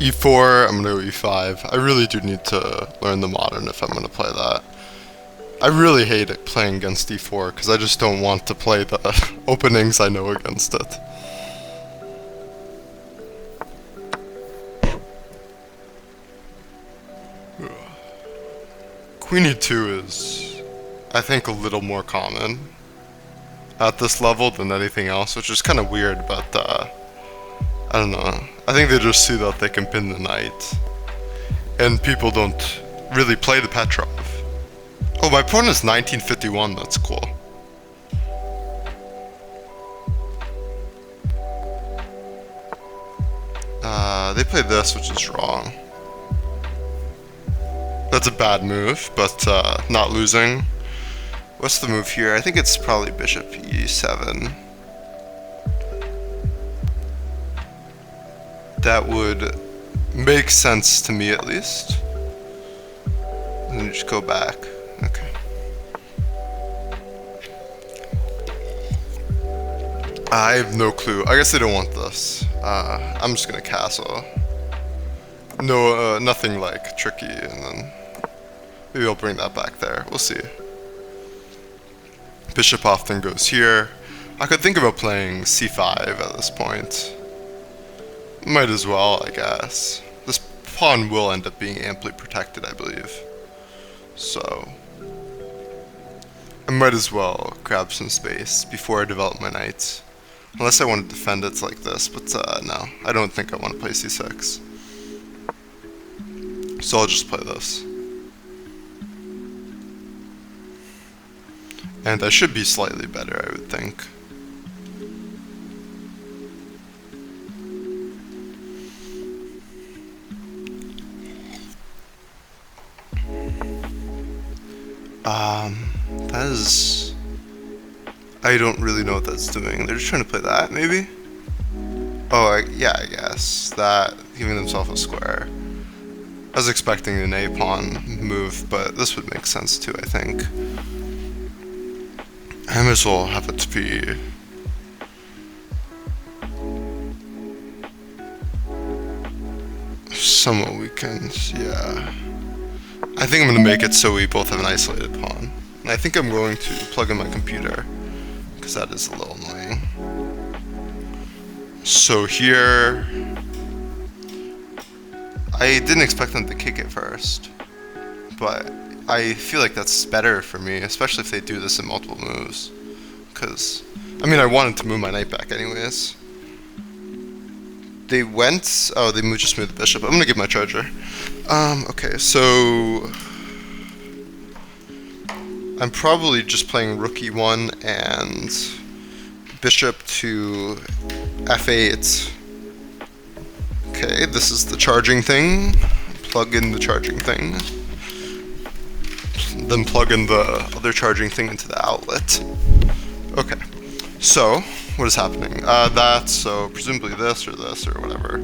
e4, I'm gonna go e5. I really do need to learn the modern if I'm gonna play that. I really hate it playing against e4 because I just don't want to play the openings I know against it. Queen e2 is, I think, a little more common at this level than anything else, which is kind of weird, but I don't know. I think they just see that they can pin the knight, and people don't really play the Petrov. Oh, my opponent is 1951, that's cool. They played this, which is wrong. That's a bad move, but not losing. What's the move here? I think it's probably bishop e7. That would make sense to me, at least. And then just go back. Okay. I have no clue. I guess they don't want this. I'm just gonna castle. No, nothing like tricky, and then maybe I'll bring that back there. We'll see. Bishop often goes here. I could think about playing c5 at this point. Might as well, I guess. This pawn will end up being amply protected, I believe. So I might as well grab some space before I develop my knight. Unless I want to defend it like this, but no, I don't think I want to play c6. So I'll just play this. And I should be slightly better, I would think. That is... I don't really know what that's doing. They're just trying to play that, maybe? Oh, yeah, I guess. That, giving themselves a square. I was expecting an A-pawn move, but this would make sense too, I think. I might as well have it to be... somewhat weakened, yeah. I think I'm going to make it so we both have an isolated pawn. And I think I'm going to plug in my computer, because that is a little annoying. So here... I didn't expect them to kick it first, but I feel like that's better for me, especially if they do this in multiple moves. Because, I mean, I wanted to move my knight back anyways. They went... oh, they just moved the bishop. I'm gonna get my charger. Okay, so... I'm probably just playing rook e1 and bishop to f8. Okay, this is the charging thing. Plug in the charging thing. Then plug in the other charging thing into the outlet. Okay, so what is happening? So presumably this or whatever.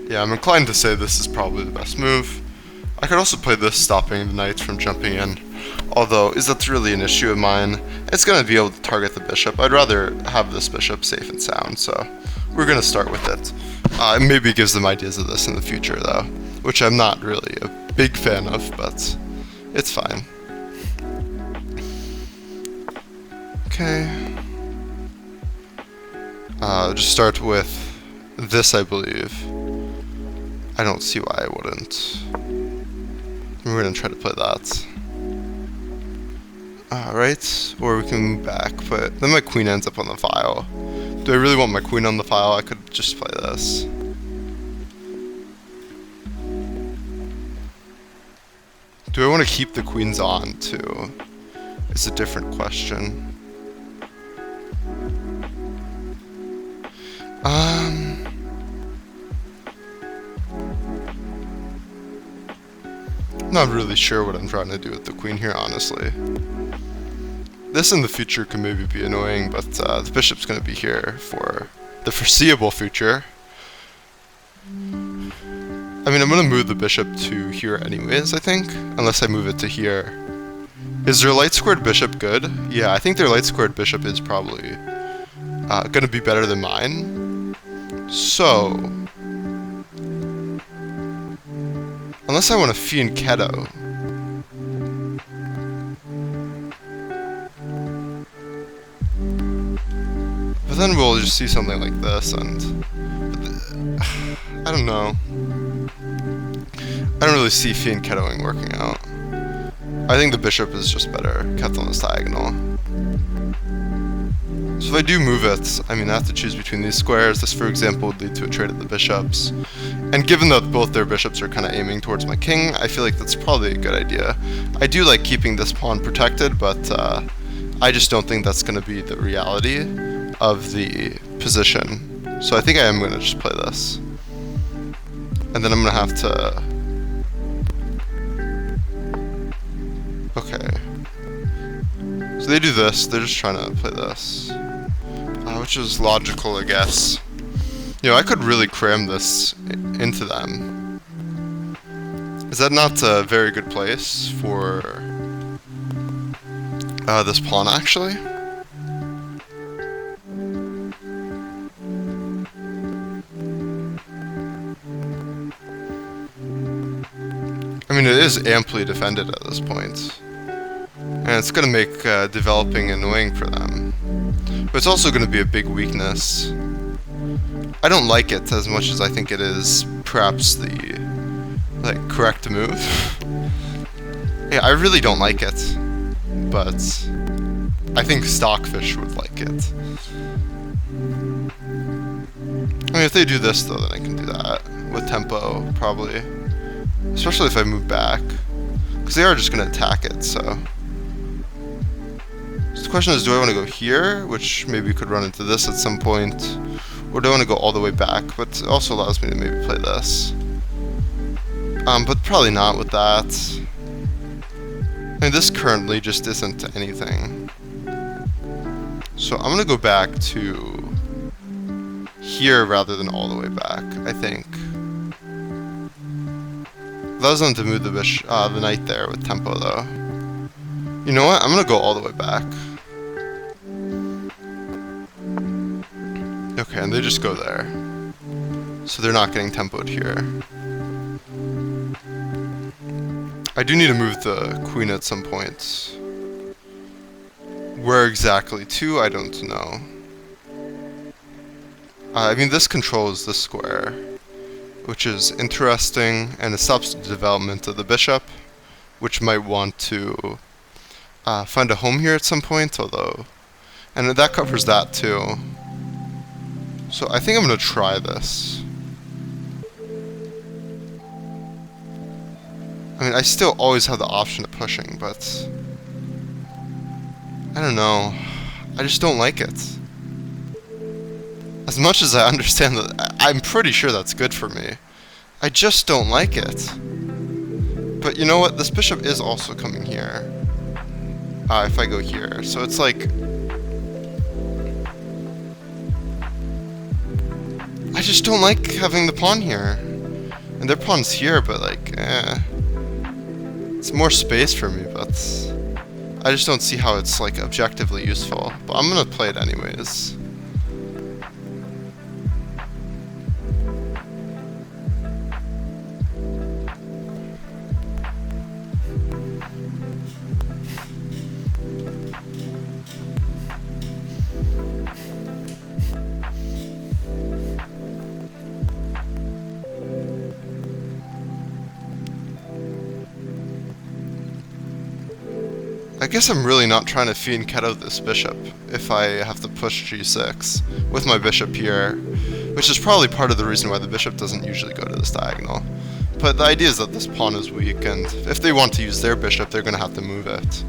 Yeah, I'm inclined to say this is probably the best move. I could also play this, stopping the knights from jumping in. Although, is that really an issue of mine? It's going to be able to target the bishop. I'd rather have this bishop safe and sound, so we're going to start with it. It maybe gives them ideas of this in the future, though, which I'm not really a big fan of, but it's fine. Okay. Just start with this, I believe. I don't see why I wouldn't. We're going to try to play that. Alright, or we can move back, but then my queen ends up on the file. Do I really want my queen on the file? I could just play this. Do I want to keep the queens on, too? It's a different question. Not really sure what I'm trying to do with the queen here, honestly. This in the future could maybe be annoying, but the bishop's going to be here for the foreseeable future. I mean, I'm going to move the bishop to here anyways, I think, unless I move it to here. Is their light squared bishop good? Yeah, I think their light squared bishop is probably going to be better than mine. So, Unless I want to fiend Keto. But then we'll just see something like this, and I don't know. I don't really see fiend Ketoing working out. I think the bishop is just better kept on this diagonal. So if I do move it, I mean I have to choose between these squares. This, for example, would lead to a trade of the bishops. And given that both their bishops are kind of aiming towards my king, I feel like that's probably a good idea. I do like keeping this pawn protected, but I just don't think that's going to be the reality of the position. So I think I am going to just play this. And then I'm going to have to... Okay. So they do this, they're just trying to play this. Which is logical, I guess. You know, I could really cram this into them. Is that not a very good place for this pawn, actually? I mean, it is amply defended at this point. And it's going to make developing annoying for them. But it's also going to be a big weakness. I don't like it as much as I think it is perhaps the correct move. Yeah, I really don't like it. But I think Stockfish would like it. I mean, if they do this though, then I can do that. With tempo, probably. Especially if I move back. Because they are just going to attack it, so... The question is, do I want to go here, which maybe could run into this at some point, or do I want to go all the way back, but it also allows me to maybe play this. But probably not with that. I mean, this currently just isn't anything. So I'm going to go back to here rather than all the way back, I think. That was to move the knight there with tempo, though. You know what? I'm going to go all the way back. Okay, and they just go there. So they're not getting tempoed here. I do need to move the queen at some point. Where exactly to, I don't know. I mean, this controls this square, which is interesting, and it stops the development of the bishop, which might want to find a home here at some point, although... And that covers that too. So I think I'm going to try this. I mean, I still always have the option of pushing, but... I don't know. I just don't like it. As much as I understand that, I'm pretty sure that's good for me. I just don't like it. But you know what? This bishop is also coming here. If I go here. So it's like... I just don't like having the pawn here. And their pawn's here, but like, it's more space for me, but I just don't see how it's like objectively useful. But I'm gonna play it anyways. I guess I'm really not trying to fiend Keto this bishop if I have to push g6 with my bishop here, which is probably part of the reason why the bishop doesn't usually go to this diagonal. But the idea is that this pawn is weak, and if they want to use their bishop, they're going to have to move it.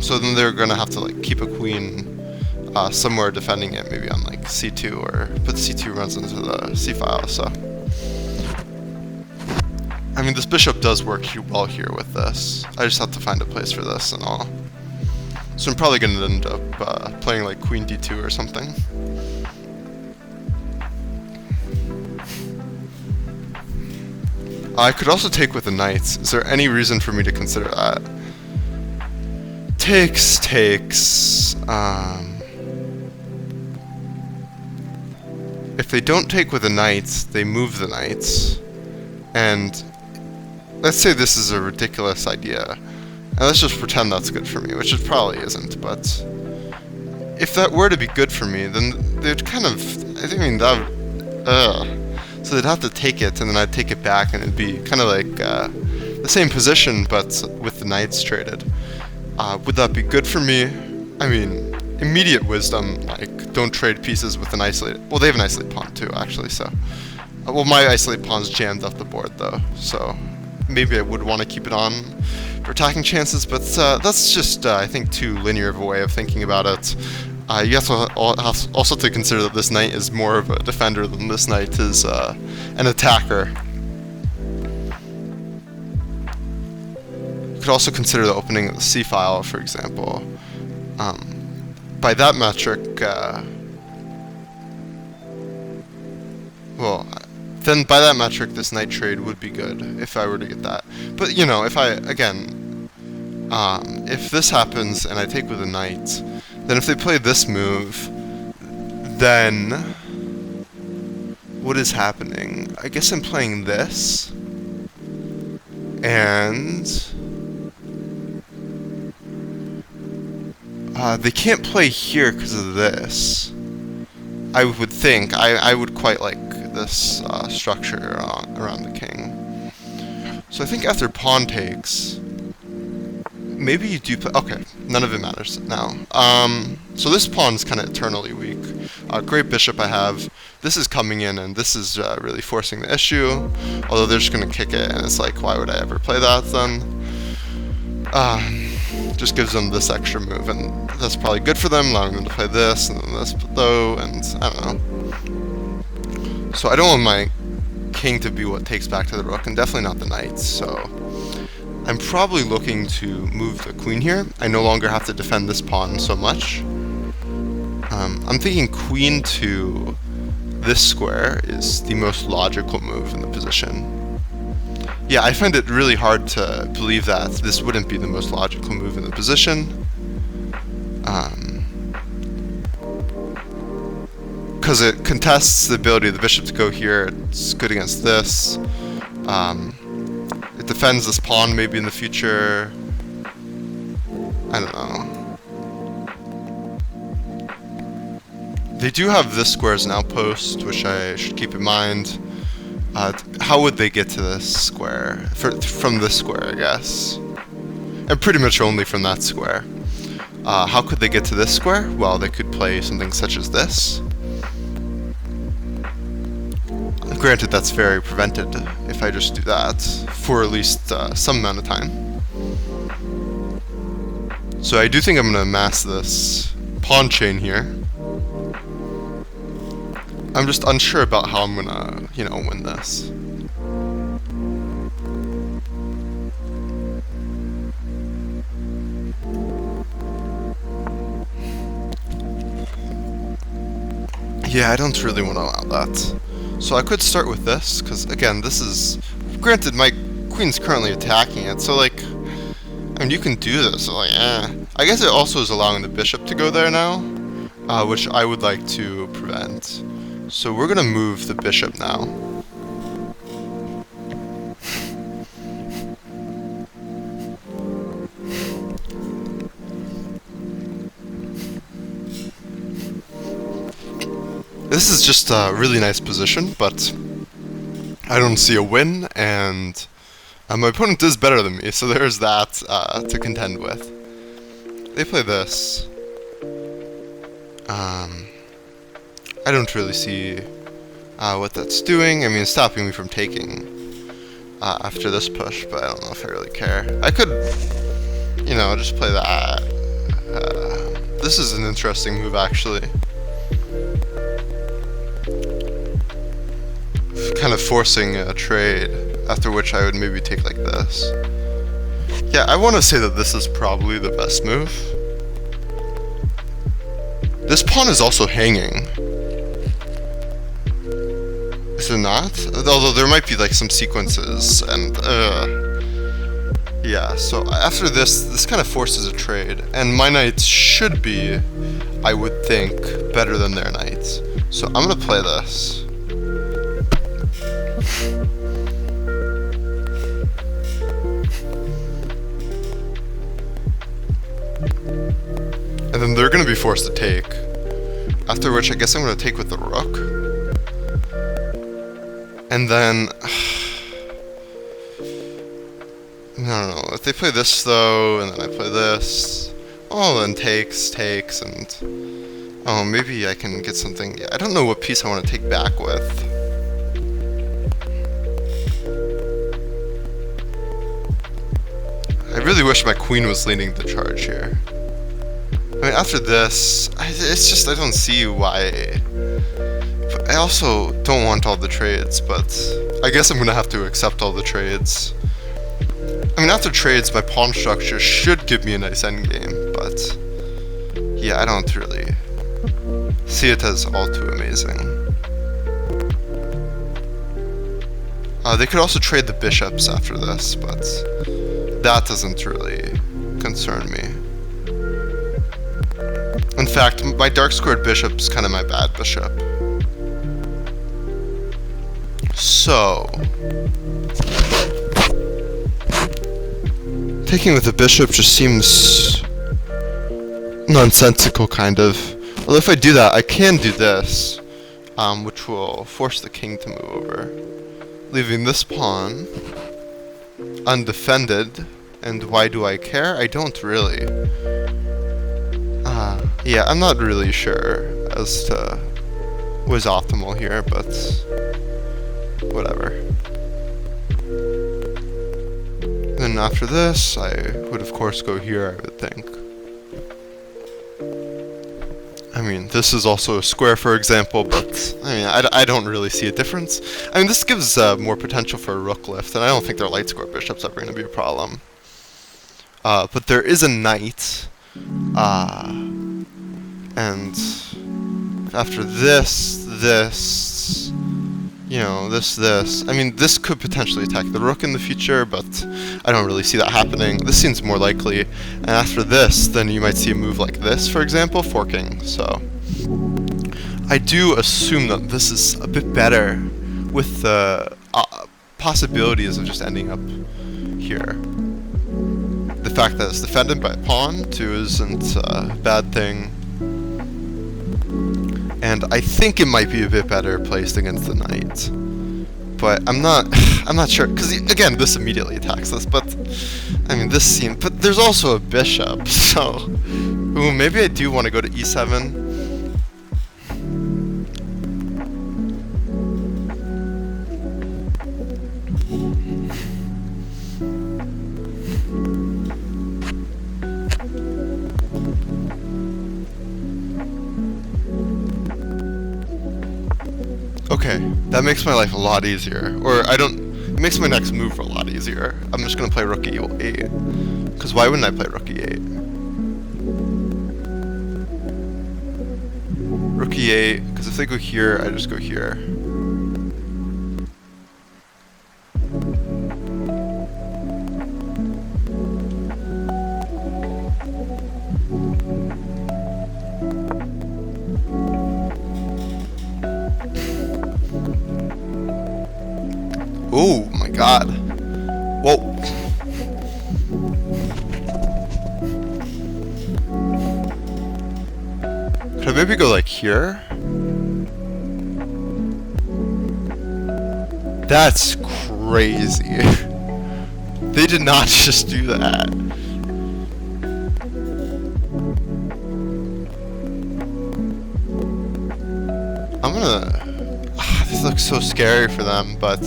So then they're going to have to like keep a queen somewhere defending it, maybe on like c2, or but c2 runs into the c file, so... I mean, this bishop does work well here with this. I just have to find a place for this and all. So I'm probably going to end up playing like queen d2 or something. I could also take with the knights. Is there any reason for me to consider that? Takes. If they don't take with the knights, they move the knights. And let's say this is a ridiculous idea, and let's just pretend that's good for me, which it probably isn't, but if that were to be good for me, then they'd kind of, I mean, that would, so they'd have to take it, and then I'd take it back, and it'd be kind of like the same position, but with the knights traded. Would that be good for me? I mean, immediate wisdom, like, don't trade pieces with an isolated, well, they have an isolated pawn too, actually, so. Well, my isolated pawn's jammed off the board, though, so maybe I would want to keep it on for attacking chances, but that's just, I think, too linear of a way of thinking about it. You have to also to consider that this knight is more of a defender than this knight is an attacker. You could also consider the opening of the c-file, for example. By that metric, well, then by that metric, this knight trade would be good if I were to get that. But, you know, if I, again, if this happens and I take with a knight, then if they play this move, then what is happening? I guess I'm playing this, and they can't play here because of this. I would think. I would quite like this structure around the king. So I think after pawn takes, maybe you do play. Okay, none of it matters now. So this pawn is kind of eternally weak. Great bishop I have. This is coming in, and this is really forcing the issue. Although they're just going to kick it, and it's like, why would I ever play that then? Just gives them this extra move, and that's probably good for them, allowing them to play this, and then this, though, and I don't know. So I don't want my king to be what takes back to the rook, and definitely not the knight, so I'm probably looking to move the queen here. I no longer have to defend this pawn so much. I'm thinking queen to this square is the most logical move in the position. Yeah, I find it really hard to believe that this wouldn't be the most logical move in the position. Because it contests the ability of the bishop to go here. It's good against this. It defends this pawn maybe in the future. I don't know. They do have this square as an outpost, which I should keep in mind. How would they get to this square? From this square, I guess. And pretty much only from that square. How could they get to this square? Well, they could play something such as this. Granted, that's very prevented if I just do that for at least some amount of time. So I do think I'm going to amass this pawn chain here. I'm just unsure about how I'm gonna, you know, win this. Yeah, I don't really want to allow that. So I could start with this, because again, this is, granted, my queen's currently attacking it, so like, I mean, you can do this, so like, I guess it also is allowing the bishop to go there now, which I would like to prevent. So we're gonna move the bishop now. This is just a really nice position, but I don't see a win, and my opponent is better than me, so there's that to contend with. They play this. I don't really see what that's doing. I mean, it's stopping me from taking after this push, but I don't know if I really care. I could, you know, just play that. This is an interesting move, actually. Kind of forcing a trade, after which I would maybe take like this. Yeah, I want to say that this is probably the best move. This pawn is also hanging. Is it not? Although there might be like some sequences, and yeah, so after this kind of forces a trade, and my knights should be, I would think, better than their knights. So I'm gonna play this. forced to take. After which, I guess I'm going to take with the rook. And then... no. If they play this, though, and then I play this... oh, then takes, and... oh, maybe I can get something... yeah, I don't know what piece I want to take back with. I really wish my queen was leading the charge here. I mean, after this, it's just, I don't see why. But I also don't want all the trades, but I guess I'm going to have to accept all the trades. I mean, after trades, my pawn structure should give me a nice endgame, but yeah, I don't really see it as all too amazing. They could also trade the bishops after this, but that doesn't really concern me. In fact, my dark squared bishop's kind of my bad bishop. So... taking with the bishop just seems... nonsensical, kind of. Well, if I do that, I can do this, which will force the king to move over, leaving this pawn undefended. And why do I care? I don't really. Yeah, I'm not really sure as to what is optimal here, but whatever. Then after this, I would of course go here, I would think. I mean, this is also a square, for example, but I mean, I don't really see a difference. I mean, this gives more potential for a rook lift, and I don't think their light square bishop's ever going to be a problem. But there is a knight, and after this, you know, this, I mean, this could potentially attack the rook in the future, but I don't really see that happening. This seems more likely, and after this, then you might see a move like this, for example, forking, so I do assume that this is a bit better with the possibilities of just ending up here. The fact that it's defended by a pawn, too, isn't a bad thing. And I think it might be a bit better placed against the knight. But I'm not sure, because again, this immediately attacks this, but I mean, this seems, but there's also a bishop, so, ooh, maybe I do want to go to e7. Okay, that makes my life a lot easier. Or it makes my next move a lot easier. I'm just gonna play rook e8. Because why wouldn't I play rook e8? Rook e8, because if they go here, I just go here. Oh my god. Whoa. Could I maybe go like here? That's crazy. They did not just do that. I'm gonna... this looks so scary for them, but...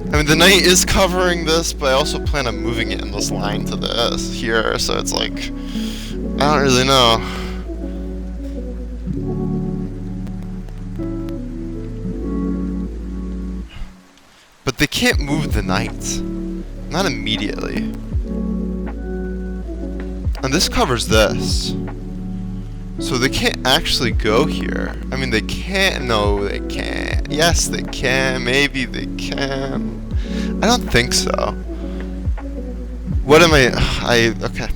I mean, the knight is covering this, but I also plan on moving it in this line to this here, so it's like, I don't really know. But they can't move the knight. Not immediately. And this covers this. So they can't actually go here. I mean, they can't. No, they can't. Yes, they can. Maybe they can. I don't think so. What am I... okay.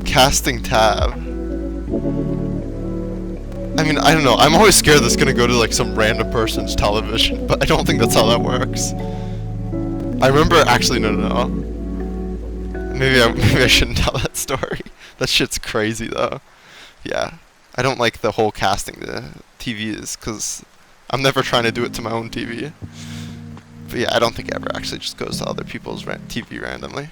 Casting tab. I mean, I don't know. I'm always scared that's gonna go to like some random person's television, but I don't think that's how that works. I remember, actually, no. maybe I shouldn't tell that story. That shit's crazy though. Yeah, I don't like the whole casting the TVs because I'm never trying to do it to my own TV. But yeah, I don't think it ever actually just goes to other people's TV randomly.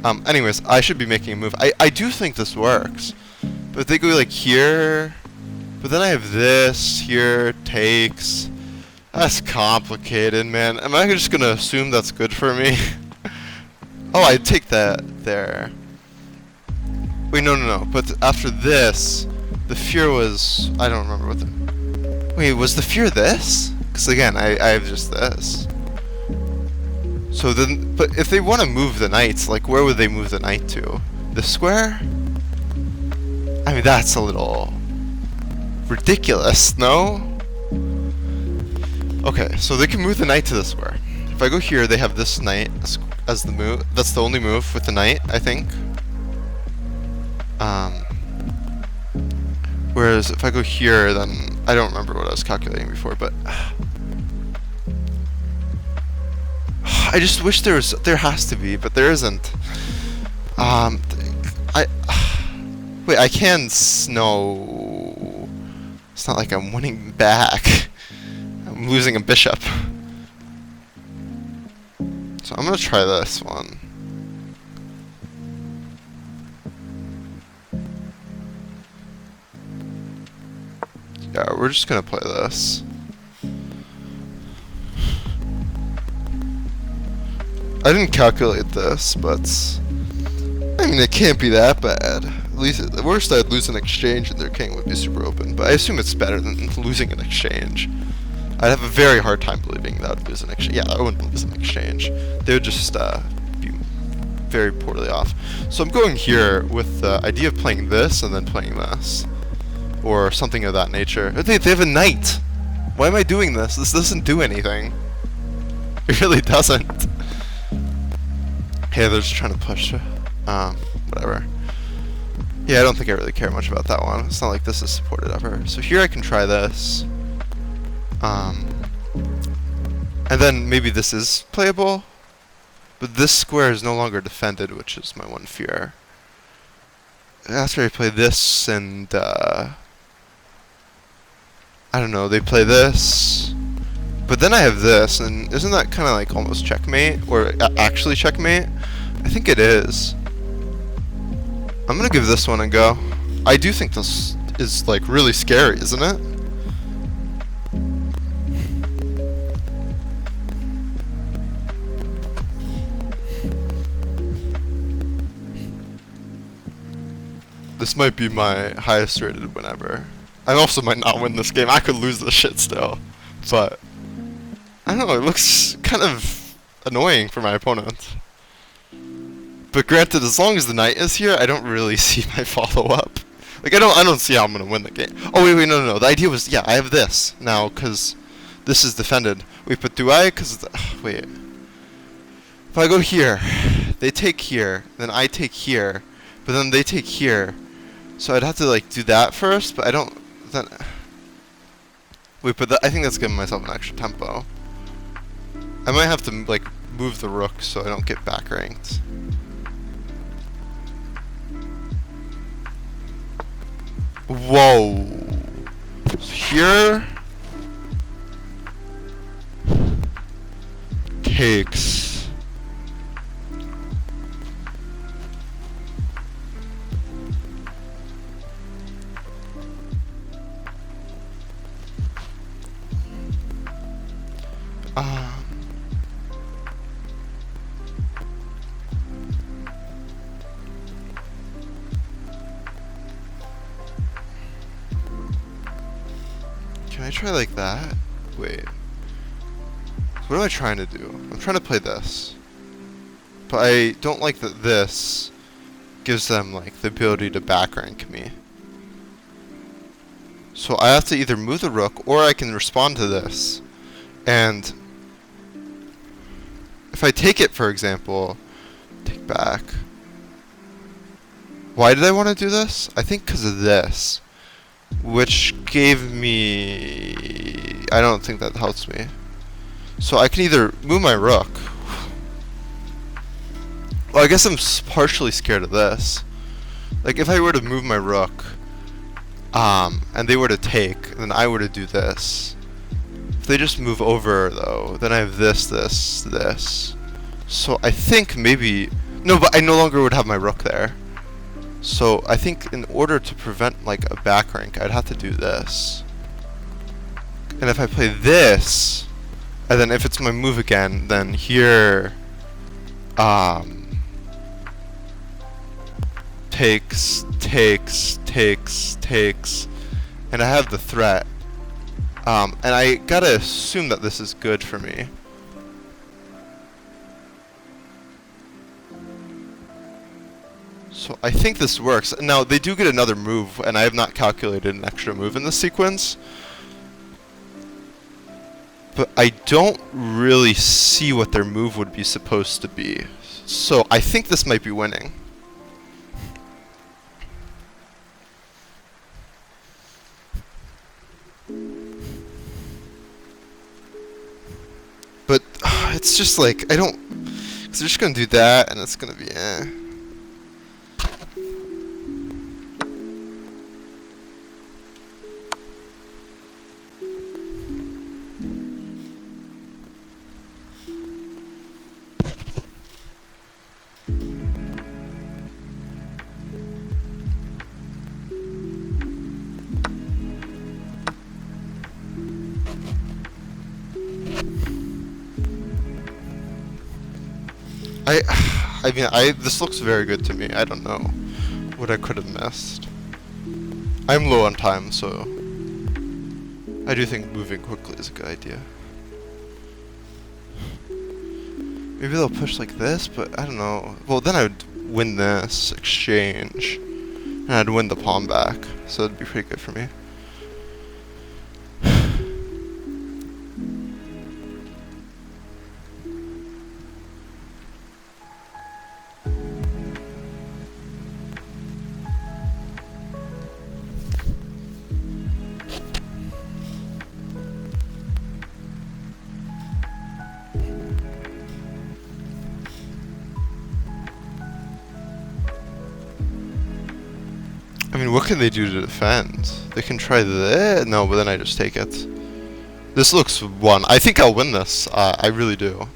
Anyways, I should be making a move. I do think this works. But if they go like here, but then I have this here, takes. That's complicated, man. Am I just gonna assume that's good for me? Oh, I take that there. Wait, no. But after this, the fear was... I don't remember what the... Wait, was the fear this? Because again, I have just this. So then... But if they want to move the knights, like, where would they move the knight to? The square? I mean, that's a little... ridiculous, no? Okay, so they can move the knight to the square. If I go here, they have this knight as the move. That's the only move with the knight, I think. Whereas if I go here, then I don't remember what I was calculating before, but I just wish there has to be, but there isn't. Wait, I can no. It's not like I'm winning back. I'm losing a bishop. So I'm gonna try this one. Yeah, we're just gonna play this. I didn't calculate this, but I mean it can't be that bad. At least at the worst I'd lose an exchange and their king would be super open, but I assume it's better than losing an exchange. I'd have a very hard time believing that would lose an exchange. Yeah, I wouldn't lose an exchange. They would just be very poorly off. So I'm going here with the idea of playing this and then playing this. Or something of that nature. They have a knight! Why am I doing this? This doesn't do anything. It really doesn't. Hey, they're just trying to push. Whatever. Yeah, I don't think I really care much about that one. It's not like this is supported ever. So here I can try this. And then maybe this is playable. But this square is no longer defended, which is my one fear. After I play this and, I don't know, they play this. But then I have this, and isn't that kind of like almost checkmate? Or actually checkmate? I think it is. I'm gonna give this one a go. I do think this is like really scary, isn't it? This might be my highest rated win ever. I also might not win this game. I could lose this shit still. But I don't know, it looks kind of annoying for my opponent. But granted, as long as the knight is here, I don't really see my follow-up. Like, I don't see how I'm gonna win the game. Oh, wait, no. The idea was, yeah, I have this now, because this is defended. Wait, but do I? Because, wait. If I go here, they take here, then I take here, but then they take here. So I'd have to, like, do that first, but I don't, then... Wait, but I think that's giving myself an extra tempo. I might have to, like, move the rook so I don't get back ranked. Whoa. So here... takes... Can I try like that? Wait. What am I trying to do? I'm trying to play this. But I don't like that this gives them like the ability to back rank me. So I have to either move the rook or I can respond to this. And if I take it, for example, take back. Why did I want to do this? I think because of this. Which gave me... I don't think that helps me. So I can either move my rook. Well, I guess I'm partially scared of this. Like, if I were to move my rook, and they were to take, then I were to do this. If they just move over, though, then I have this, this, this. So I think maybe... No, but I no longer would have my rook there. So I think in order to prevent, like, a back rank, I'd have to do this. And if I play this, and then if it's my move again, then here... takes, and I have the threat. And I gotta assume that this is good for me. So I think this works. Now, they do get another move, and I have not calculated an extra move in this sequence. But I don't really see what their move would be supposed to be. So I think this might be winning. But it's just like, I don't... Because they're just going to do that, and it's going to be eh. I mean, this looks very good to me. I don't know what I could have missed. I'm low on time, so I do think moving quickly is a good idea. Maybe they'll push like this, but I don't know. Well, then I would win this exchange, and I'd win the pawn back, so it'd be pretty good for me. I mean, what can they do to defend? They can try that. No, but then I just take it. This looks won. I think I'll win this. I really do.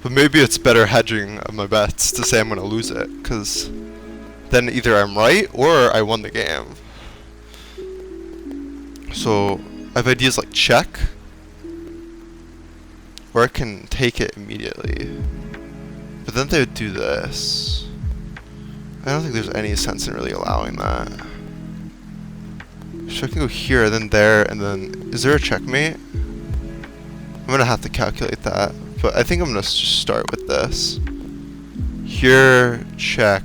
But maybe it's better hedging of my bets to say I'm going to lose it, because then either I'm right or I won the game. So I have ideas like check, or I can take it immediately. But then they would do this. I don't think there's any sense in really allowing that. So I can go here, then there, and then... Is there a checkmate? I'm gonna have to calculate that. But I think I'm gonna just start with this. Here, check.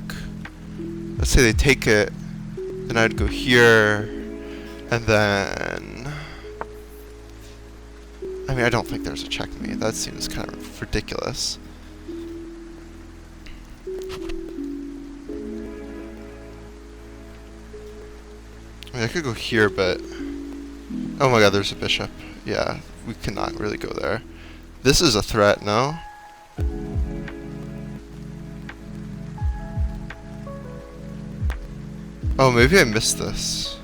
Let's say they take it. Then I'd go here. And then... I mean, I don't think there's a checkmate. That seems kind of ridiculous. I mean, I could go here, but... Oh my god, there's a bishop. Yeah, we cannot really go there. This is a threat, no? Oh, maybe I missed this.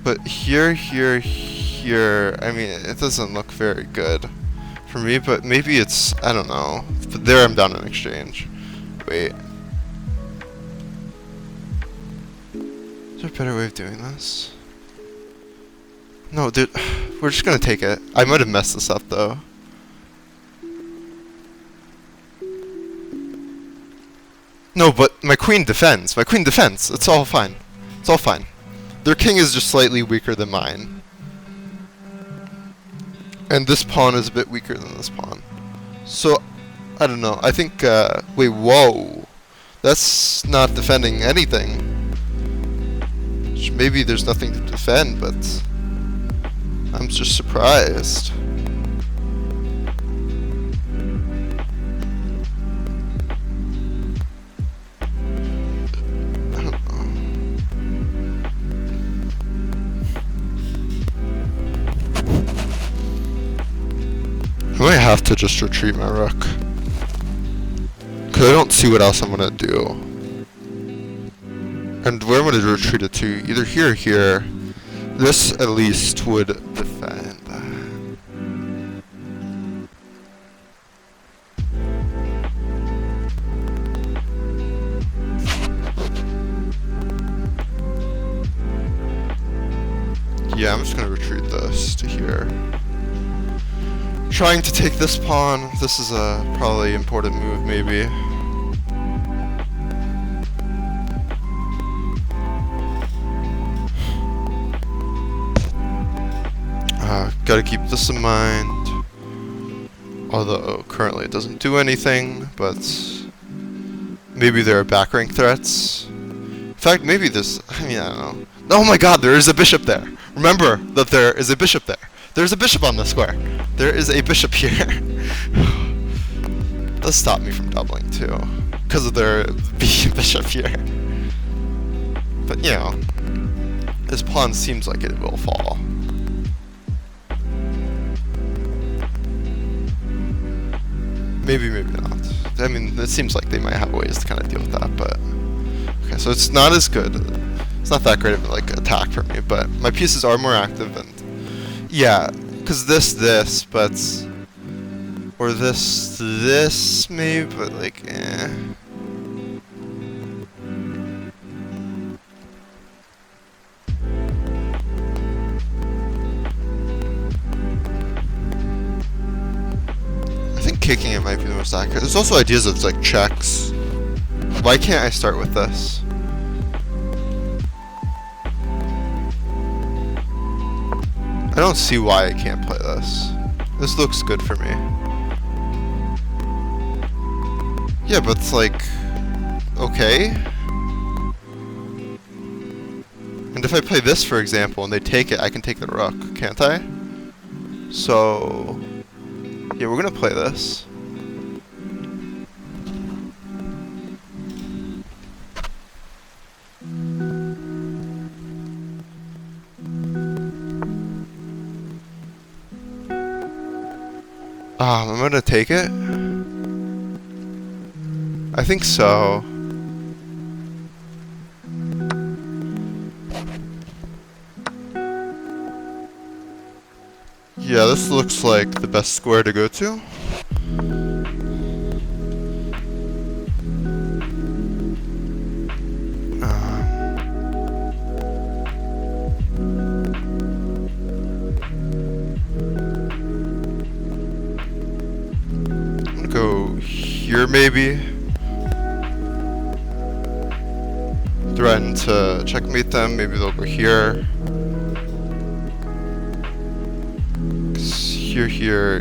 But here, here, here... I mean, it doesn't look very good for me, but maybe it's... I don't know. But there I'm down in exchange. Wait. Is there a better way of doing this? No, dude, we're just gonna take it. I might have messed this up, though. No, but my queen defends. My queen defends. It's all fine. It's all fine. Their king is just slightly weaker than mine. And this pawn is a bit weaker than this pawn. So, I don't know. I think, wait, whoa. That's not defending anything. Maybe there's nothing to defend, but I'm just surprised. I don't know. have to just retreat my rook. Because I don't see what else I'm going to do. And where I'm going to retreat it to, either here or here. This at least would defend. Yeah, I'm just going to retreat this to here. Trying to take this pawn. This is a probably important move, maybe. Gotta keep this in mind. Although currently it doesn't do anything, but maybe there are back rank threats. In fact, maybe this. I mean, I don't know. Oh my God, there is a bishop there. Remember that there is a bishop there. There's a bishop on the square. There is a bishop here. Does stop me from doubling too, because of there being a bishop here. But you know, this pawn seems like it will fall. Maybe, maybe not. I mean, it seems like they might have ways to kind of deal with that, but okay. So it's not as good. It's not that great of like attack for me, but my pieces are more active, and yeah, because this, but or this maybe, but like, I think kicking it might be the most accurate. There's also ideas of like checks. Why can't I start with this? I don't see why I can't play this. This looks good for me. Yeah, but it's like, okay. And if I play this, for example, and they take it, I can take the rook, can't I? So, yeah, we're gonna play this. I'm gonna take it. I think so. Yeah, this looks like the best square to go to. Here maybe. Threaten to checkmate them. Maybe they'll go here.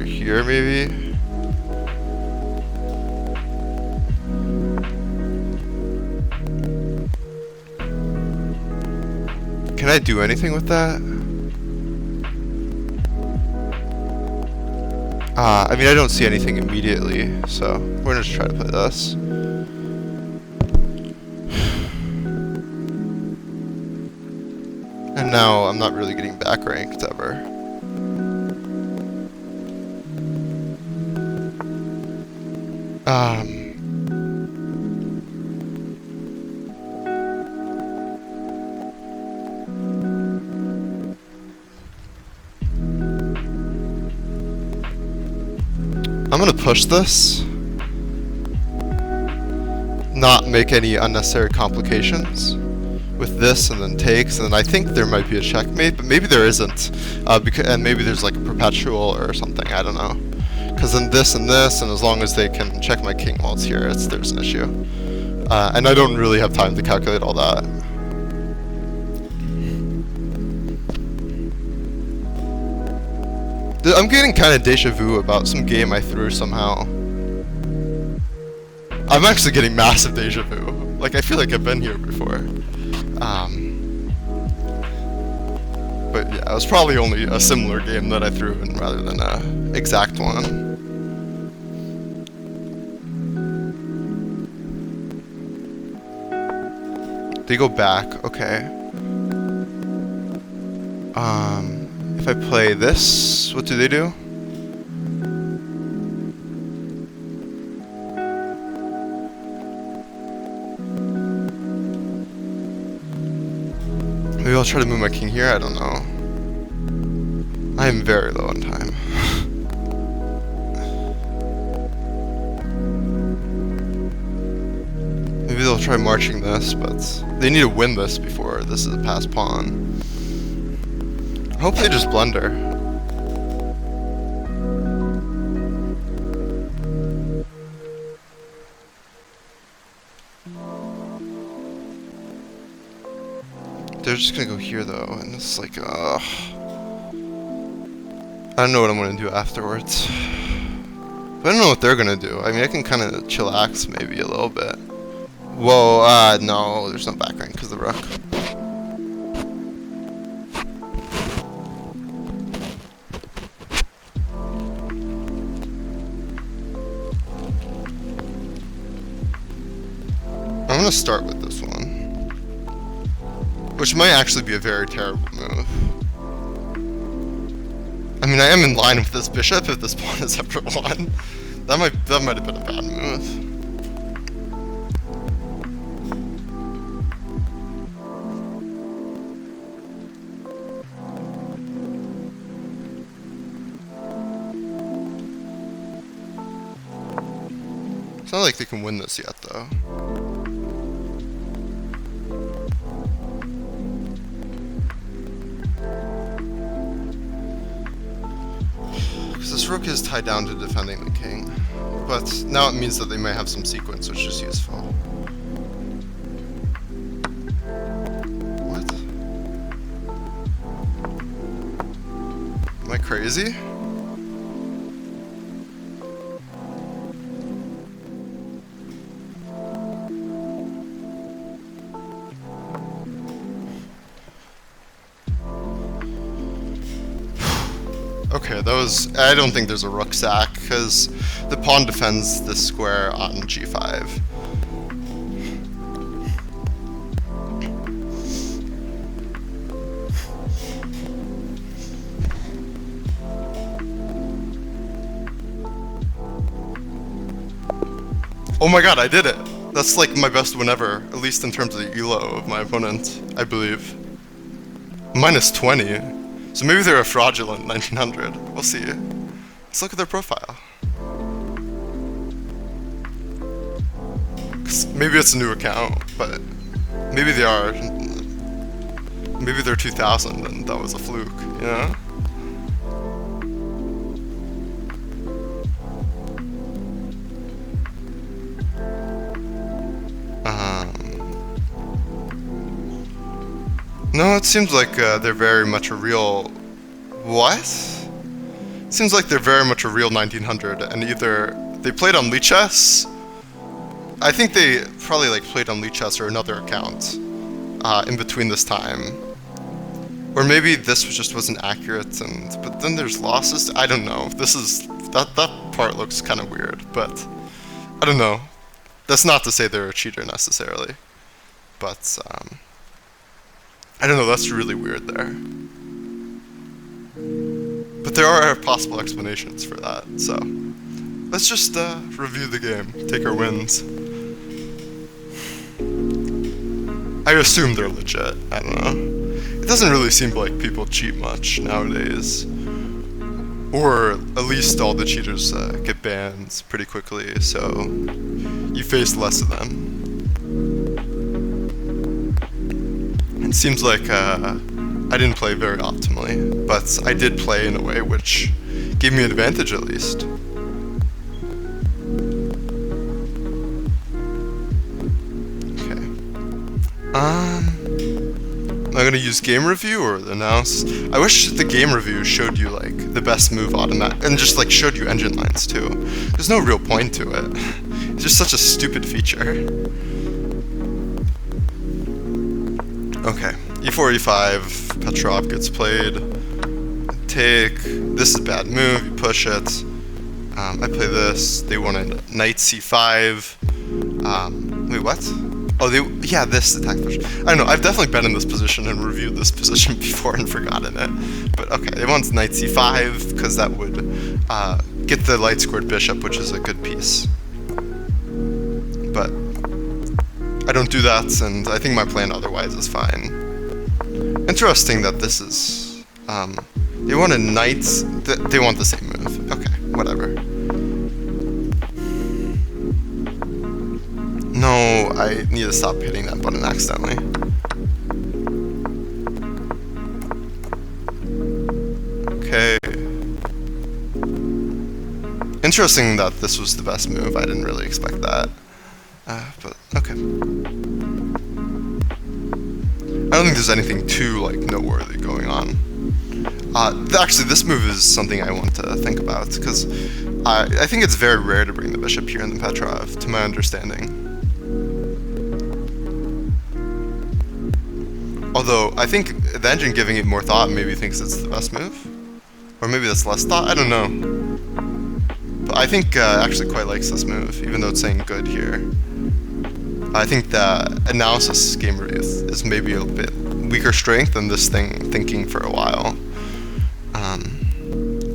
Here maybe. Can I do anything with that? I mean, I don't see anything immediately, so we're gonna just try to play this. And now I'm not really getting back ranked ever. I'm gonna push this, not make any unnecessary complications with this, and then takes, and then I think there might be a checkmate, but maybe there isn't, and maybe there's like a perpetual or something, I don't know. Because then this and this, and as long as they can check my king while it's here, there's an issue. And I don't really have time to calculate all that. I'm getting kind of deja vu about some game I threw somehow. I'm actually getting massive deja vu. Like, I feel like I've been here before. But yeah, it was probably only a similar game that I threw in rather than a exact one. They go back, okay. If I play this, what do they do? Maybe I'll try to move my king here, I don't know. I am very low on time. Maybe they'll try marching this, but they need to win this before this is a passed pawn. I hope they just blunder. They're just gonna go here though, and it's like, I don't know what I'm gonna do afterwards. But I don't know what they're gonna do. I mean, I can kind of chillax maybe a little bit. Whoa, no, there's no back rank because of the rook. I'm gonna start with this one, which might actually be a very terrible move. I mean, I am in line with this bishop if this pawn is ever won. That might have been a bad move. It's not like they can win this yet, though. This rook is tied down to defending the king, but now it means that they may have some sequence, which is useful. What? Am I crazy? Okay, that was... I don't think there's a rook sack, because the pawn defends this square on g5. Oh my god, I did it! That's like my best win ever, at least in terms of the elo of my opponent, I believe. Minus 20. So maybe they're a fraudulent 1900. We'll see. Let's look at their profile. Maybe it's a new account, but maybe they are. Maybe they're 2000 and that was a fluke, you know? No, it seems like they're very much a real... What? It seems like they're very much a real 1900, and either they played on Lichess. I think they probably like played on Lichess or another account in between this time. Or maybe this just wasn't accurate, but then there's losses. I don't know. This is... That part looks kind of weird, but... I don't know. That's not to say they're a cheater necessarily. But, I don't know, that's really weird there. But there are possible explanations for that, so... Let's just review the game, take our wins. I assume they're legit, I don't know. It doesn't really seem like people cheat much nowadays. Or at least all the cheaters get banned pretty quickly, so you face less of them. It seems like I didn't play very optimally, but I did play in a way which gave me an advantage at least. Okay. Am I gonna use game review or announce? I wish the game review showed you like the best move automatic and just like showed you engine lines too. There's no real point to it. It's just such a stupid feature. Okay, e4, e5, Petrov gets played. Take, this is a bad move, you push it. I play this, they wanted knight c5. Wait, what? Oh, yeah, this attack push. I don't know, I've definitely been in this position and reviewed this position before and forgotten it. But okay, they want knight c5, because that would get the light squared bishop, which is a good piece. But I don't do that, and I think my plan otherwise is fine. Interesting that this is, they want a knight, they want the same move. Okay, whatever. No, I need to stop hitting that button accidentally. Okay. Interesting that this was the best move. I didn't really expect that. But, okay. I don't think there's anything too, like, noteworthy going on. Actually, this move is something I want to think about, because I think it's very rare to bring the bishop here in the Petrov, to my understanding. Although, I think the engine giving it more thought maybe thinks it's the best move. Or maybe that's less thought, I don't know. But I think actually quite likes this move, even though it's saying good here. I think the analysis game is maybe a bit weaker strength than this thing thinking for a while.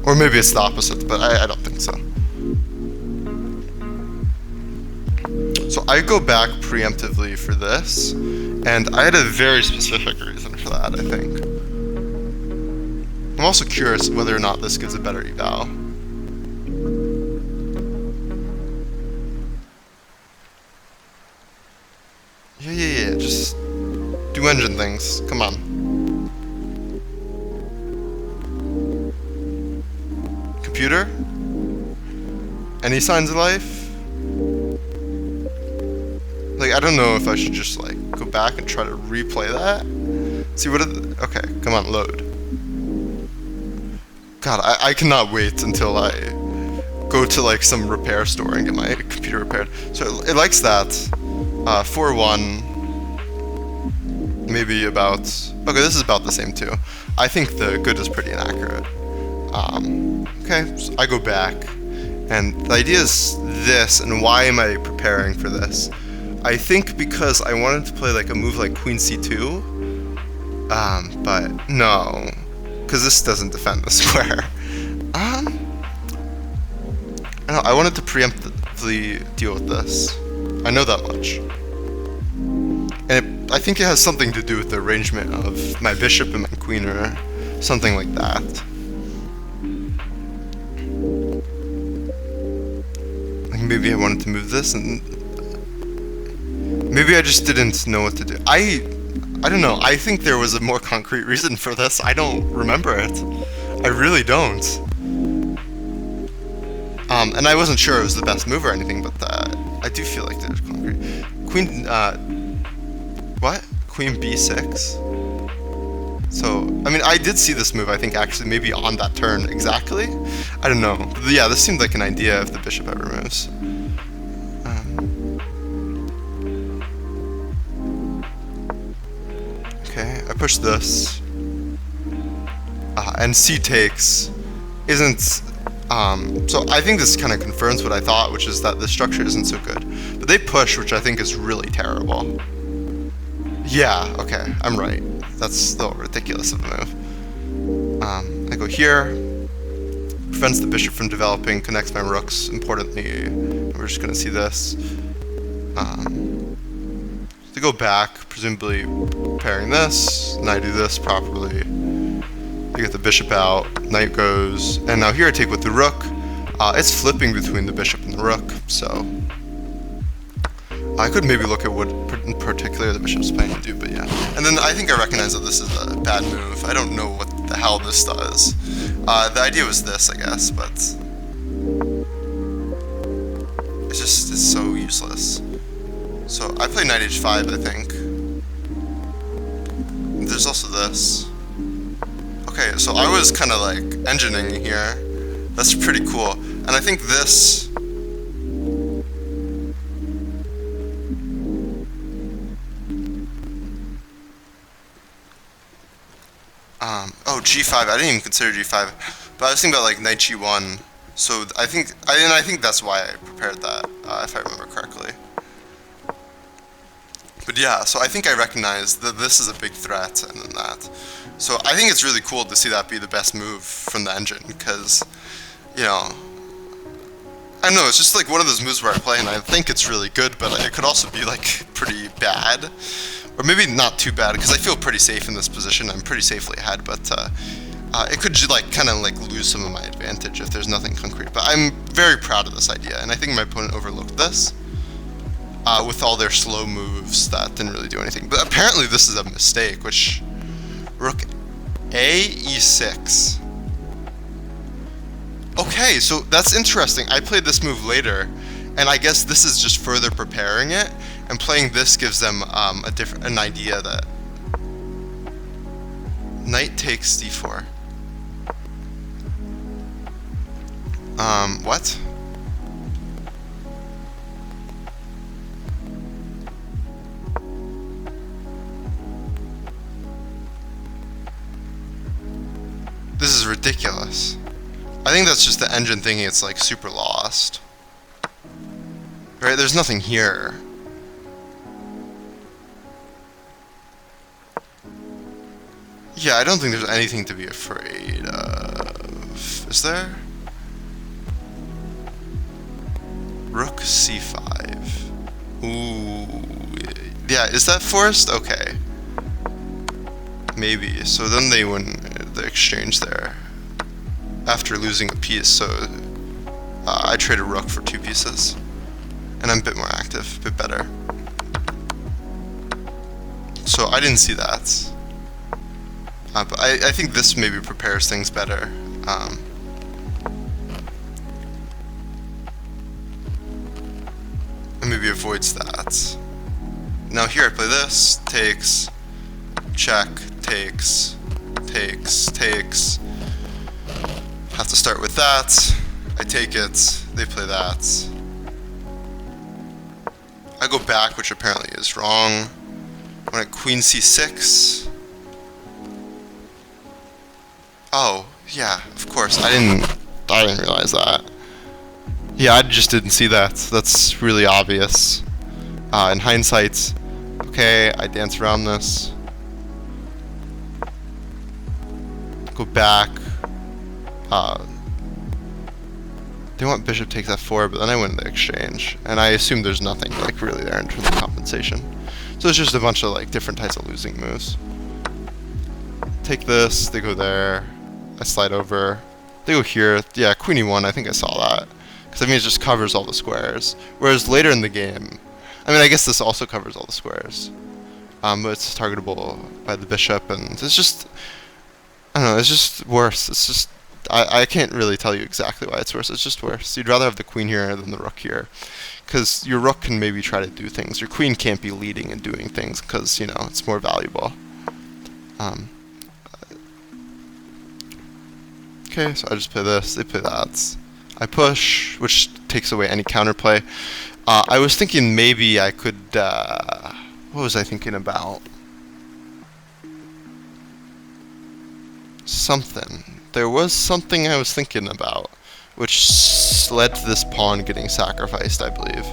Or maybe it's the opposite, but I don't think so. So I go back preemptively for this, and I had a very specific reason for that, I think. I'm also curious whether or not this gives a better eval. Yeah, just do engine things, come on. Computer? Any signs of life? Like, I don't know if I should just, like, go back and try to replay that? See what okay, come on, load. God, I cannot wait until I go to, like, some repair store and get my computer repaired. So it likes that. 4-1. Maybe about... Okay, this is about the same, too. I think the good is pretty inaccurate. Okay, so I go back. And the idea is this, and why am I preparing for this? I think because I wanted to play like a move like Queen C2, but no, because this doesn't defend the square. I don't know, I wanted to preemptively deal with this. I know that much. And I think it has something to do with the arrangement of my bishop and my queen or something like that. Like maybe I wanted to move this and maybe I just didn't know what to do. I don't know. I think there was a more concrete reason for this. I don't remember it. I really don't. And I wasn't sure it was the best move or anything, but I do feel like there's concrete. Queen, what? Queen B6? So, I mean, I did see this move, I think, actually, maybe on that turn exactly. I don't know. But yeah, this seemed like an idea if the bishop ever moves. Okay, I push this. And C takes isn't... so I think this kind of confirms what I thought, which is that the structure isn't so good. But they push, which I think is really terrible. Yeah, okay, I'm right. That's still ridiculous of a move. I go here, prevents the bishop from developing, connects my rooks, importantly. We're just gonna see this. To go back, presumably pairing this, and I do this properly. I get the bishop out, knight goes, and now here I take with the rook. It's flipping between the bishop and the rook, so I could maybe look at what in particular the bishop's planning to do, but yeah. And then I think I recognize that this is a bad move. I don't know what the hell this does. The idea was this, I guess, but it's so useless. So I play knight h5, I think. There's also this. Okay, so I was kind of like engineering here. That's pretty cool. And I think this... oh, g5. I didn't even consider g5. But I was thinking about like knight g1. So I think that's why I prepared that, if I remember correctly. But yeah, so I think I recognize that this is a big threat, and then that. So I think it's really cool to see that be the best move from the engine, because, you know, I don't know, it's just like one of those moves where I play and I think it's really good, but it could also be like pretty bad. Or maybe not too bad, because I feel pretty safe in this position. I'm pretty safely ahead, but it could like kind of like lose some of my advantage if there's nothing concrete. But I'm very proud of this idea, and I think my opponent overlooked this with all their slow moves that didn't really do anything. But apparently this is a mistake, which rook A e6. Okay, so that's interesting. I played this move later, and I guess this is just further preparing it. And playing this gives them an idea that knight takes d4. What? This is ridiculous. I think that's just the engine thinking it's like super lost. Right? There's nothing here. Yeah, I don't think there's anything to be afraid of. Is there? Rook c5. Ooh. Yeah, is that forced? Okay. Maybe. So then they win the exchange there. After losing a piece, so I trade a rook for 2 pieces. And I'm a bit more active, a bit better. So I didn't see that. But I think this maybe prepares things better. And maybe avoids that. Now here I play this, takes, check, takes, takes. Have to start with that. I take it, they play that. I go back, which apparently is wrong. When I queen c6. Oh, yeah, of course. I didn't realize that. Yeah, I just didn't see that. That's really obvious. In hindsight, okay, I dance around this. Go back. They want bishop takes f4, but then I win the exchange, and I assume there's nothing like really there in terms of compensation. So it's just a bunch of like different types of losing moves. Take this, they go there. I slide over. They go here. Yeah, queen e1. I think I saw that because I mean it just covers all the squares. Whereas later in the game, I mean I guess this also covers all the squares, but it's targetable by the bishop, and it's just I don't know. It's just worse. It's just I can't really tell you exactly why it's worse. It's just worse. You'd rather have the queen here than the rook here, because your rook can maybe try to do things. Your queen can't be leading and doing things because, you know, it's more valuable. Okay, so I just play this. They play that. I push, which takes away any counterplay. I was thinking maybe I could. What was I thinking about? Something. There was something I was thinking about, which led to this pawn getting sacrificed, I believe.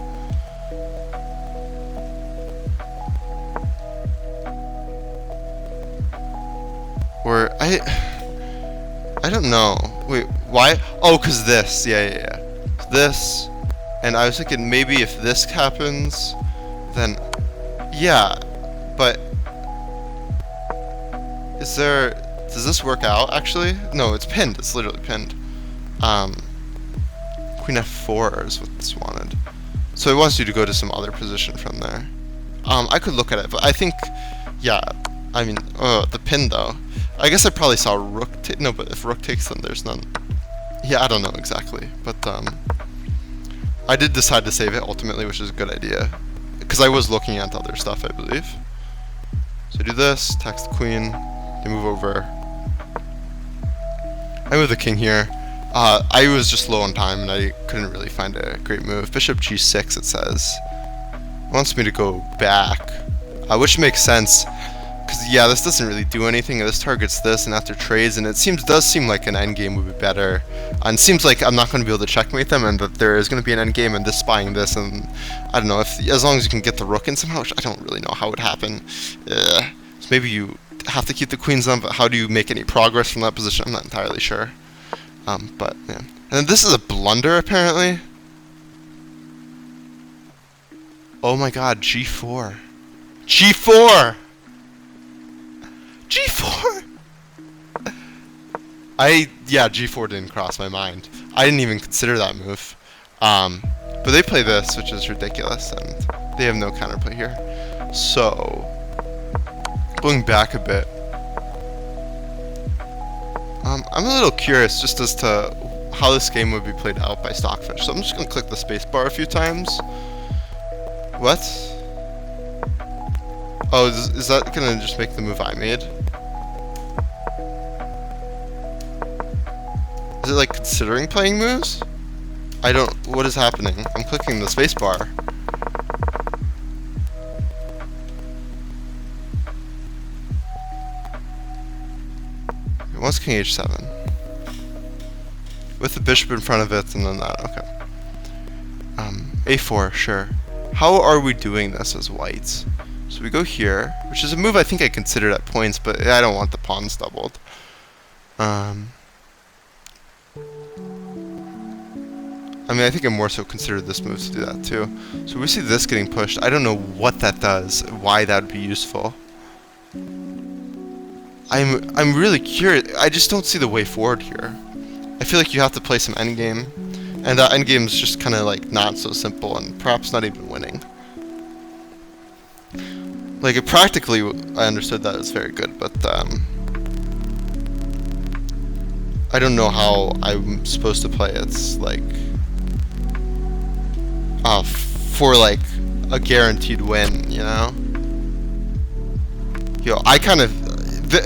Or I don't know. Wait, why? Oh, cause this. Yeah. This, and I was thinking maybe if this happens, then yeah. But is there? Does this work out, actually? No, it's pinned. It's literally pinned. Queen f4 is what's wanted. So it wants you to go to some other position from there. I could look at it, but I think, yeah, I mean, the pin, though. I guess I probably saw rook no, but if rook takes, then there's none. Yeah, I don't know exactly, but, I did decide to save it, ultimately, which is a good idea. Because I was looking at other stuff, I believe. So do this, tax the queen, they move over. I move the king here. I was just low on time and I couldn't really find a great move. Bishop g6, it says. It wants me to go back, which makes sense. Because, yeah, this doesn't really do anything. This targets this and after trades, and it does seem like an endgame would be better. And it seems like I'm not going to be able to checkmate them, and that there is going to be an endgame, and this spying this, and I don't know, as long as you can get the rook in somehow, which I don't really know how it would happen. So maybe you have to keep the queens on, but how do you make any progress from that position? I'm not entirely sure. But yeah, and this is a blunder apparently. Oh my god, g4. G4! G4! Yeah, G4 didn't cross my mind. I didn't even consider that move. But they play this, which is ridiculous, and they have no counterplay here. So, going back a bit, I'm a little curious just as to how this game would be played out by Stockfish. So I'm just going to click the spacebar a few times. What? Oh, is that going to just make the move I made? Is it like considering playing moves? I don't... What is happening? I'm clicking the spacebar. What's King H7? With the bishop in front of it and then that, okay. A4, sure. How are we doing this as whites? So we go here, which is a move I think I considered at points, but I don't want the pawns doubled. I mean, I think I more so considered this move to do that too. So we see this getting pushed. I don't know what that does, why that would be useful. I'm really curious. I just don't see the way forward here. I feel like you have to play some endgame, and that endgame is just kind of like not so simple and perhaps not even winning. Like, practically, I understood that it's very good, but I don't know how I'm supposed to play it. It's like for like a guaranteed win, you know? Yo, I kind of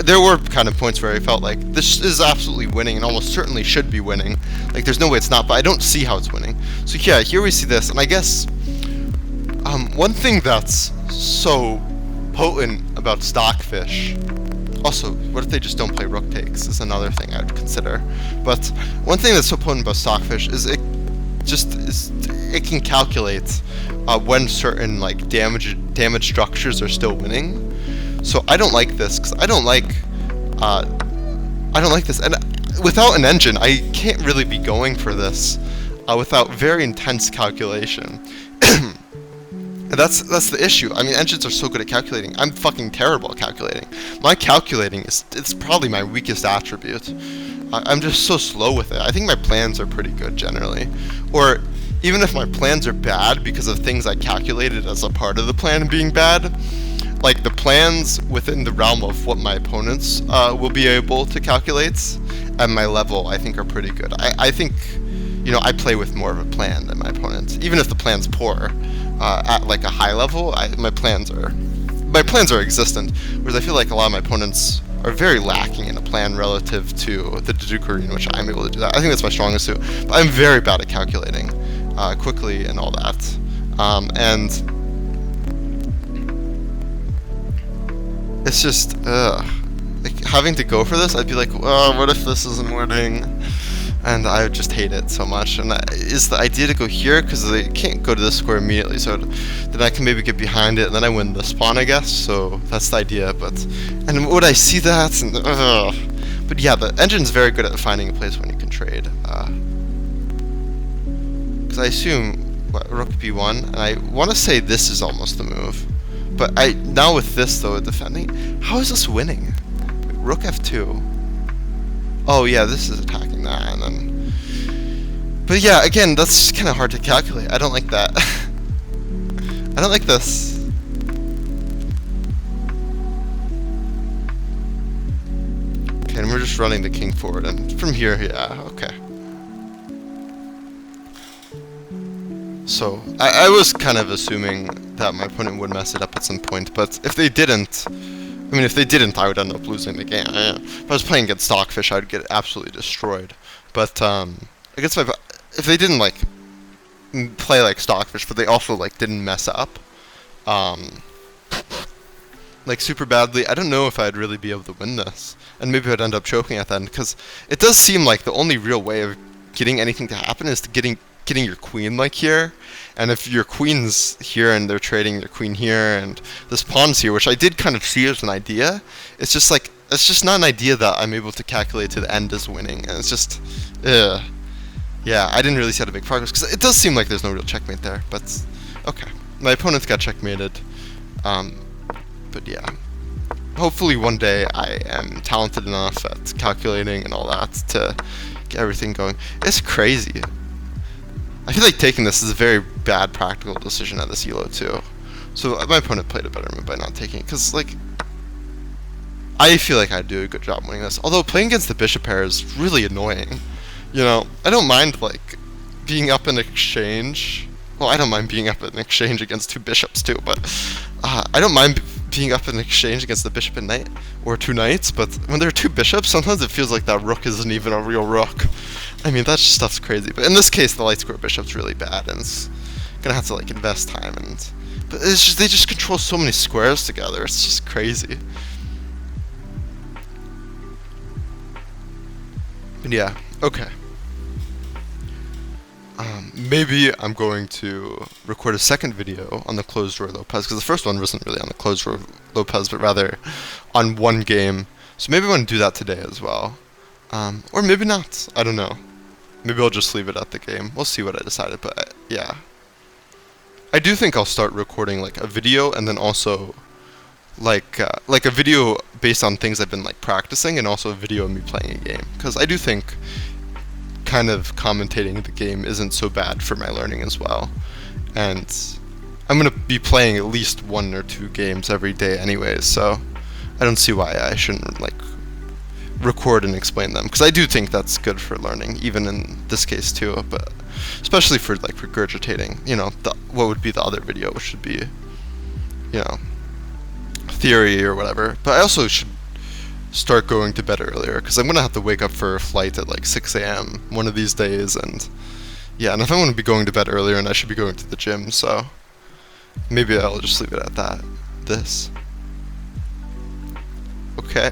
there were kind of points where I felt like this is absolutely winning and almost certainly should be winning. Like, there's no way it's not, but I don't see how it's winning. So yeah, here we see this, and I guess one thing that's so potent about Stockfish. Also, what if they just don't play rook takes is another thing I'd consider. But one thing that's so potent about Stockfish is it can calculate when certain like damage structures are still winning. So I don't like this because I don't like this, and without an engine I can't really be going for this without very intense calculation. And that's the issue. I mean, engines are so good at calculating. I'm fucking terrible at calculating. My calculating it's probably my weakest attribute. I'm just so slow with it. I think my plans are pretty good generally. Or even if my plans are bad because of things I calculated as a part of the plan being bad, like the plans within the realm of what my opponents will be able to calculate at my level, I think are pretty good. I think, you know, I play with more of a plan than my opponents. Even if the plan's poor, at like a high level, my plans are existent. Whereas I feel like a lot of my opponents are very lacking in a plan relative to the Deduker in which I'm able to do that. I think that's my strongest suit. But I'm very bad at calculating quickly and all that. And it's just, like, having to go for this, I'd be like, oh, what if this isn't winning? And I would just hate it so much. And is the idea to go here because they can't go to this square immediately, so then I can maybe get behind it and then I win this pawn, I guess. So that's the idea. And would I see that? And but yeah, the engine's very good at finding a place when you can trade. Because I assume rook b1, and I want to say this is almost the move. But now with this though defending, how is this winning? Rook f2. Oh yeah, this is attacking that, and then. But yeah, again, that's kind of hard to calculate. I don't like that. I don't like this. Okay, and we're just running the king forward, and from here, yeah, okay. So I was kind of assuming that my opponent would mess it up at some point, but if they didn't. I mean, if they didn't, I would end up losing the game. If I was playing against Stockfish, I'd get absolutely destroyed. But I guess if they didn't like play like Stockfish, but they also like didn't mess up, like super badly, I don't know if I'd really be able to win this, and maybe I'd end up choking at the end because it does seem like the only real way of getting anything to happen is to getting your queen like here. And if your queen's here and they're trading their queen here and this pawn's here, which I did kind of see as an idea, it's just like, it's just not an idea that I'm able to calculate to the end as winning. And it's just, yeah, I didn't really see how to make progress because it does seem like there's no real checkmate there, but okay. My opponent got checkmated. But yeah, hopefully one day I am talented enough at calculating and all that to get everything going. It's crazy. I feel like taking this is a very bad practical decision at this elo too. So my opponent played a better move by not taking it, because like I feel like I'd do a good job winning this. Although playing against the bishop pair is really annoying. You know, I don't mind like being up in exchange. Well, I don't mind being up in exchange against two bishops too, but I don't mind being up in exchange against the bishop and knight, or two knights, but when there are two bishops, sometimes it feels like that rook isn't even a real rook. I mean, that stuff's crazy, but in this case, the light square bishop's really bad, and it's gonna have to like invest time, but it's just, they just control so many squares together, it's just crazy. But yeah, okay. Maybe I'm going to record a second video on the closed drawer Lopez, because the first one wasn't really on the closed drawer Lopez, but rather on one game. So maybe I want to do that today as well. Or maybe not. I don't know. Maybe I'll just leave it at the game. We'll see what I decided, but yeah. I do think I'll start recording like a video, and then also like a video based on things I've been like practicing, and also a video of me playing a game, because I do think kind of commentating the game isn't so bad for my learning as well. And I'm going to be playing at least 1 or 2 games every day anyways, so I don't see why I shouldn't like record and explain them, because I do think that's good for learning, even in this case too, but especially for like regurgitating, you know, what would be the other video, which would be, you know, theory or whatever. But I also should start going to bed earlier, because I'm gonna have to wake up for a flight at like 6 a.m. one of these days, and yeah, and if I'm gonna be going to bed earlier, and I should be going to the gym, so maybe I'll just leave it at that. Okay.